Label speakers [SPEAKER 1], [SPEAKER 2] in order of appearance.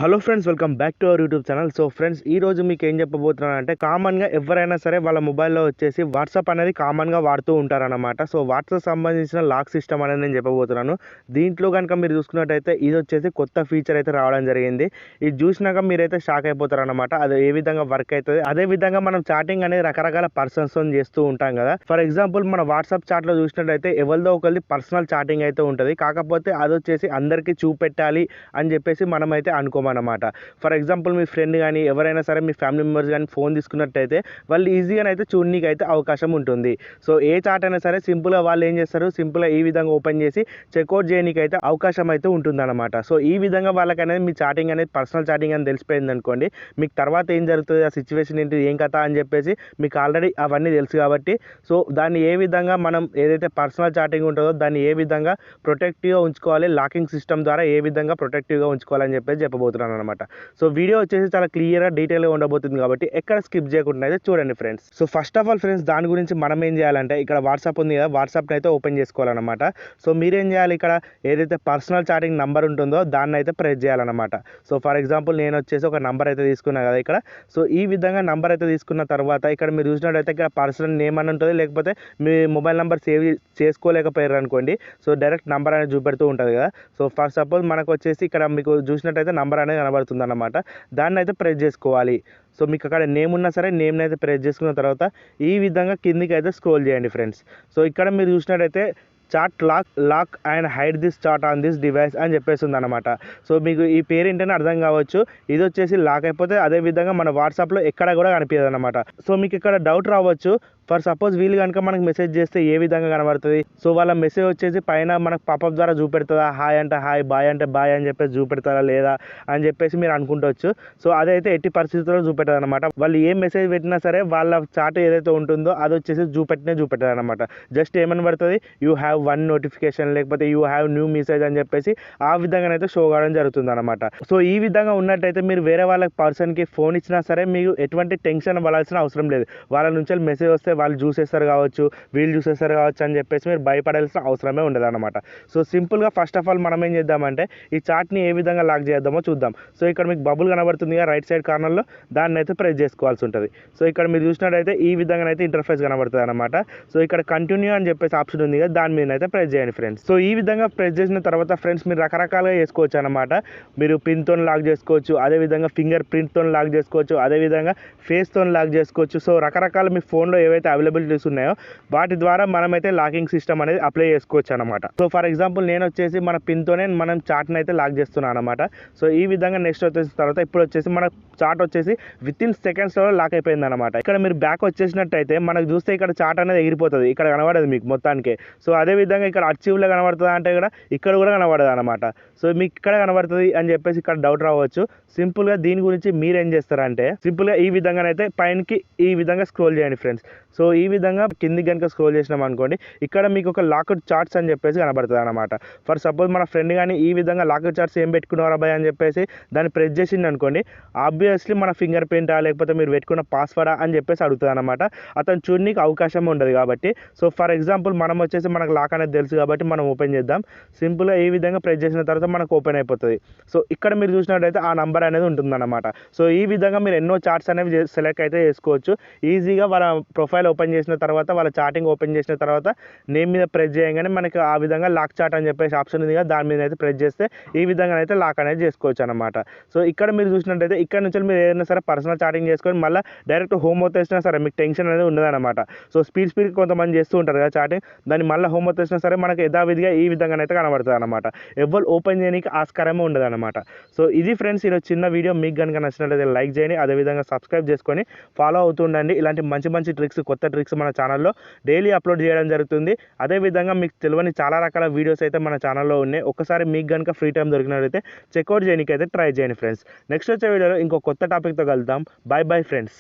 [SPEAKER 1] Hello friends, welcome back to our YouTube channel. So friends, ఈ రోజు మీకు ఏం చెప్పబోతున్నాను అంటే కామన్గా ఎవరైనా సరే వాళ్ళ మొబైల్లో వచ్చేసి వాట్సాప్ అనేది కామన్గా వాడుతూ ఉంటారన్నమాట. సో వాట్సాప్ సంబంధించిన లాక్ సిస్టమ్ అనేది నేను చెప్పబోతున్నాను. దీంట్లో కనుక మీరు చూసుకున్నట్టయితే ఇది వచ్చేసి కొత్త ఫీచర్ అయితే రావడం జరిగింది. ఇది చూసినాక మీరైతే షాక్ అయిపోతారన్నమాట. అది ఏ విధంగా వర్క్ అవుతుంది, అదే విధంగా మనం చాటింగ్ అనేది రకరకాల పర్సన్స్ చేస్తూ ఉంటాం కదా. ఫర్ ఎగ్జాంపుల్ మన వాట్సాప్ చాట్లో చూసినట్టయితే ఎవరిదో ఒకరిది పర్సనల్ చాటింగ్ అయితే ఉంటుంది. కాకపోతే అది వచ్చేసి అందరికీ చూపెట్టాలి అని చెప్పేసి మనమైతే అనుకోమన్నమాట. ఫర్ ఎగ్జాంపుల్ మీ ఫ్రెండ్ కానీ ఎవరైనా సరే మీ ఫ్యామిలీ మెంబర్స్ కానీ ఫోన్ తీసుకున్నట్టయితే వాళ్ళు ఈజీగా అయితే చూడనీకి అయితే అవకాశం ఉంటుంది. సో ఏ చాట్ అయినా సరే సింపుల్గా వాళ్ళు ఏం చేస్తారు, సింపుల్గా ఈ విధంగా ఓపెన్ చేసి చెక్అవుట్ చేయడానికి అయితే అవకాశం అయితే ఉంటుందన్నమాట. సో ఈ విధంగా వాళ్ళకి అనేది మీ చాటింగ్ అనేది పర్సనల్ చాటింగ్ అని తెలిసిపోయింది అనుకోండి, మీకు తర్వాత ఏం జరుగుతుంది, ఆ సిచ్యువేషన్ ఏంటి, ఏం కథ అని చెప్పేసి మీకు ఆల్రెడీ అవన్నీ తెలుసు కాబట్టి సో దాన్ని ఏ విధంగా మనం ఏదైతే పర్సనల్ చాటింగ్ ఉంటుందో దాన్ని ఏ విధంగా ప్రొటెక్టివ్గా ఉంచుకోవాలి, లాకింగ్ సిస్టమ్ ద్వారా ఏ విధంగా ప్రొటెక్టివ్గా ఉంచుకోవాలని చెప్పేసి చెప్పబోతున్నాను అనమాట. సో వీడియో వచ్చేసి చాలా క్లియర్గా డీటెయిల్గా ఉండబోతుంది కాబట్టి ఎక్కడ స్కిప్ చేయకుండా అయితే చూడండి friends. So first of all friends, దాని గురించి మనం ఏం చేయాలంటే ఇక్కడ వాట్సాప్ ఉంది కదా, వాట్సాప్ని అయితే ఓపెన్ చేసుకోవాలన్నమాట. సో మీరేం చేయాలి, ఇక్కడ ఏదైతే పర్సనల్ చాటింగ్ నంబర్ ఉంటుందో దాన్ని అయితే ప్రెస్ చేయాలన్నమాట. సో ఫర్ ఎగ్జాంపుల్ నేను వచ్చేసి ఒక నంబర్ అయితే తీసుకున్నా కదా ఇక్కడ. సో ఈ విధంగా నంబర్ అయితే తీసుకున్న తర్వాత ఇక్కడ మీరు చూసినట్టయితే ఇక్కడ పర్సనల్ నేమ్ అని ఉంటుంది, లేకపోతే మీ మొబైల్ నెంబర్ సేవ్ చేసుకోలేకపోయారు అనుకోండి, సో డైరెక్ట్ నంబర్ అనేది చూపెడుతూ ఉంటుంది కదా. సో ఫర్ సపోజ్ మనకు వచ్చేసి ఇక్కడ మీకు చూసినట్టయితే నంబర్ అనేది కనబడుతుంది అన్నమాట. దాన్ని అయితే ప్రెస్ చేసుకోవాలి. సో మీకు అక్కడ నేమ్ ఉన్నా సరే నేమ్ని అయితే ప్రెస్ చేసుకున్న తర్వాత ఈ విధంగా కిందికి అయితే స్క్రోల్ చేయండి ఫ్రెండ్స్. సో ఇక్కడ మీరు చూసినట్టయితే chat lock and hide this chat on this device అని చెప్పేస్తుంది అనమాట. సో మీకు ఈ పేరు ఏంటనే అర్థం కావచ్చు, ఇది వచ్చేసి లాక్ అయిపోతే అదే విధంగా మన వాట్సాప్లో ఎక్కడ కూడా కనిపించదు అనమాట. సో మీకు ఇక్కడ డౌట్ రావచ్చు, ఫర్ సపోజ్ వీళ్ళు కనుక మనకు మెసేజ్ చేస్తే ఏ విధంగా కనబడుతుంది, సో వాళ్ళ మెసేజ్ వచ్చేసి పైన మనకు పాపప్ ద్వారా చూపెడుతుందా, హాయ్ అంటే హాయ్, బాయ్ అంటే బాయ్ అని చెప్పేసి చూపెడతారా లేదా అని చెప్పేసి మీరు అనుకుంటవచ్చు. సో అదైతే ఎట్టి పరిస్థితుల్లో చూపెట్టదు అనమాట. వాళ్ళు ఏ మెసేజ్ పెట్టినా సరే వాళ్ళ చాట్ ఏదైతే ఉంటుందో అది వచ్చేసి చూపెట్టదు అనమాట. జస్ట్ ఏమని పడుతుంది, యూ హ్యావ్ వన్ నోటిఫికేషన్, లేకపోతే యూ హ్యావ్ న్యూ మెసేజ్ అని చెప్పేసి ఆ విధంగానైతే షో కావడం జరుగుతుంది అనమాట. సో ఈ విధంగా ఉన్నట్టయితే మీరు వేరే వాళ్ళ పర్సన్కి ఫోన్ ఇచ్చినా సరే మీకు ఎటువంటి టెన్షన్ పడాల్సిన అవసరం లేదు. వాళ్ళ నుంచి మెసేజ్ వస్తే వాళ్ళు చూసేస్తారు కావచ్చు, వీళ్ళు చూసేస్తారు కావచ్చు అని చెప్పేసి మీరు భయపడాల్సిన అవసరమే ఉండదు అనమాట. సో సింపుల్గా ఫస్ట్ ఆఫ్ ఆల్ మనం ఏం చేద్దామంటే ఈ చాట్ని ఏ విధంగా లాక్ చేద్దామో చూద్దాం. సో ఇక్కడ మీకు బబుల్ కనబడుతుంది కదా రైట్ సైడ్ కార్నర్లో, దాన్ని అయితే ప్రెస్ చేసుకోవాల్సి ఉంటుంది. సో ఇక్కడ మీరు చూసినట్టయితే ఈ విధంగా అయితే ఇంటర్ఫేస్ కనబడుతుంది అనమాట. సో ఇక్కడ కంటిన్యూ అని చెప్పేసి ఆప్షన్ ఉంది కదా, దాని మీద అయితే ప్రెస్ చేయండి ఫ్రెండ్స్. సో ఈ విధంగా ప్రెస్ చేసిన తర్వాత ఫ్రెండ్స్ మీరు రకరకాలుగా చేసుకోవచ్చు అనమాట. మీరు పిన్తో లాక్ చేసుకోవచ్చు, అదేవిధంగా ఫింగర్ ప్రింట్తో లాక్ చేసుకోవచ్చు, అదేవిధంగా ఫేస్తో లాక్ చేసుకోవచ్చు. సో రకరకాల మీ ఫోన్లో ఏవైతే అవైలబిలిటీస్ ఉన్నాయో వాటి ద్వారా మనమైతే లాకింగ్ సిస్టమ్ అనేది అప్లై చేసుకోవచ్చు అనమాట. సో ఫర్ ఎగ్జాంపుల్ నేను వచ్చేసి మన పిన్తోనే మనం చాట్ని అయితే లాక్ చేస్తున్నాను అనమాట. సో ఈ విధంగా నెక్స్ట్ వచ్చేసిన తర్వాత ఇప్పుడు వచ్చేసి మన చాట్ వచ్చేసి విత్ ఇన్ సెకండ్స్లో లాక్ అయిపోయింది అనమాట. ఇక్కడ మీరు బ్యాక్ వచ్చేసినట్టయితే మనకు చూస్తే ఇక్కడ చాట్ అనేది ఎగిరిపోతుంది, ఇక్కడ కనబడదు మీకు మొత్తానికి. సో అదే విధంగా ఇక్కడ అచీవ్లో కనబడుతుంది అంటే ఇక్కడ కూడా కనబడదు అనమాట. సో మీకు ఇక్కడ కనబడుతుంది అని చెప్పేసి ఇక్కడ డౌట్ రావచ్చు. సింపుల్గా దీని గురించి మీరు ఏం చేస్తారంటే సింపుల్గా ఈ విధంగానైతే పైనకి ఈ విధంగా స్క్రోల్ చేయండి ఫ్రెండ్స్. సో ఈ విధంగా కింది కనుక స్క్రోల్ చేసినాం అనుకోండి, ఇక్కడ మీకు ఒక లాక్డ్ చార్ట్స్ అని చెప్పేసి కనబడుతుంది అనమాట. ఫర్ సపోజ్ మన ఫ్రెండ్ కానీ ఈ విధంగా లాక్డ్ చార్ట్స్ ఏం పెట్టుకున్నారు అబ్బాయి అని చెప్పేసి దాన్ని ప్రెస్ చేసింది అనుకోండి, ఆబ్వియస్లీ మన ఫింగర్ ప్రింటా లేకపోతే మీరు పెట్టుకున్న పాస్వర్డా అని చెప్పేసి అడుగుతుంది అనమాట. అతను చూడడానికి అవకాశం ఉండదు కాబట్టి. సో ఫర్ ఎగ్జాంపుల్ మనం వచ్చేసి మనకు లాక్ అనేది తెలుసు కాబట్టి మనం ఓపెన్ చేద్దాం. సింపుల్గా ఈ విధంగా ప్రెస్ చేసిన తర్వాత మనకు ఓపెన్ అయిపోతుంది. సో ఇక్కడ మీరు చూసినట్టయితే ఆ నంబర్ అనేది ఉంటుందన్నమాట. సో ఈ విధంగా మీరు ఎన్నో చార్ట్స్ అనేవి సెలెక్ట్ అయితే చేసుకోవచ్చు ఈజీగా. వాళ్ళ ప్రొఫైల్ ఓపెన్ చేసిన తర్వాత వాళ్ళ చాటింగ్ ఓపెన్ చేసిన తర్వాత నేమ్ మీద ప్రెస్ చేయగానే మనకి ఆ విధంగా లాక్ చాట్ అని చెప్పేసి ఆప్షన్ ఉంది కదా, దాని మీద అయితే ప్రెస్ చేస్తే ఈ విధంగా అయితే లాక్ అనేది చేసుకోవచ్చు అనమాట. సో ఇక్కడ మీరు చూసినట్టయితే ఇక్కడ నుంచి మీరు ఏదైనా సరే పర్సనల్ చాటింగ్ చేసుకొని మళ్ళీ డైరెక్ట్ హోమ్ వచ్చేసినా సరే మీకు టెన్షన్ అనేది ఉండదన్నమాట. సో స్పీడ్ కొంతమంది చేస్తూ ఉంటారు కదా చాటింగ్, దాన్ని మళ్ళీ హోమ్ వచ్చేసినా సరే మనకి యథావిధిగా ఈ విధంగా అయితే కనబడుతుంది అనమాట. ఎవరు ఓపెన్ చేయడానికి ఆస్కారమే ఉండదు అనమాట. సో ఇది ఫ్రెండ్స్ ఈరోజు చిన్న వీడియో. మీకు కనుక నచ్చినట్లయితే లైక్ చేయండి, అదేవిధంగా సబ్స్క్రైబ్ చేసుకొని ఫాలో అవుతుండండి. ఇలాంటి మంచి ట్రిక్స్, కొత్త ట్రిక్స్ మన ఛానల్లో డైలీ అప్లోడ్ చేయడం జరుగుతుంది. అదేవిధంగా మీకు తెలియని చాలా రకాల వీడియోస్ అయితే మన ఛానల్లో ఉన్నాయి. ఒకసారి మీకు కనుక ఫ్రీ టైం దొరికినట్లయితే చెక్అవుట్ చేయడానికి అయితే ట్రై చేయండి ఫ్రెండ్స్. నెక్స్ట్ వచ్చే వీడియోలో ఇంకో కొత్త టాపిక్తో కలుద్దాం. Bye friends.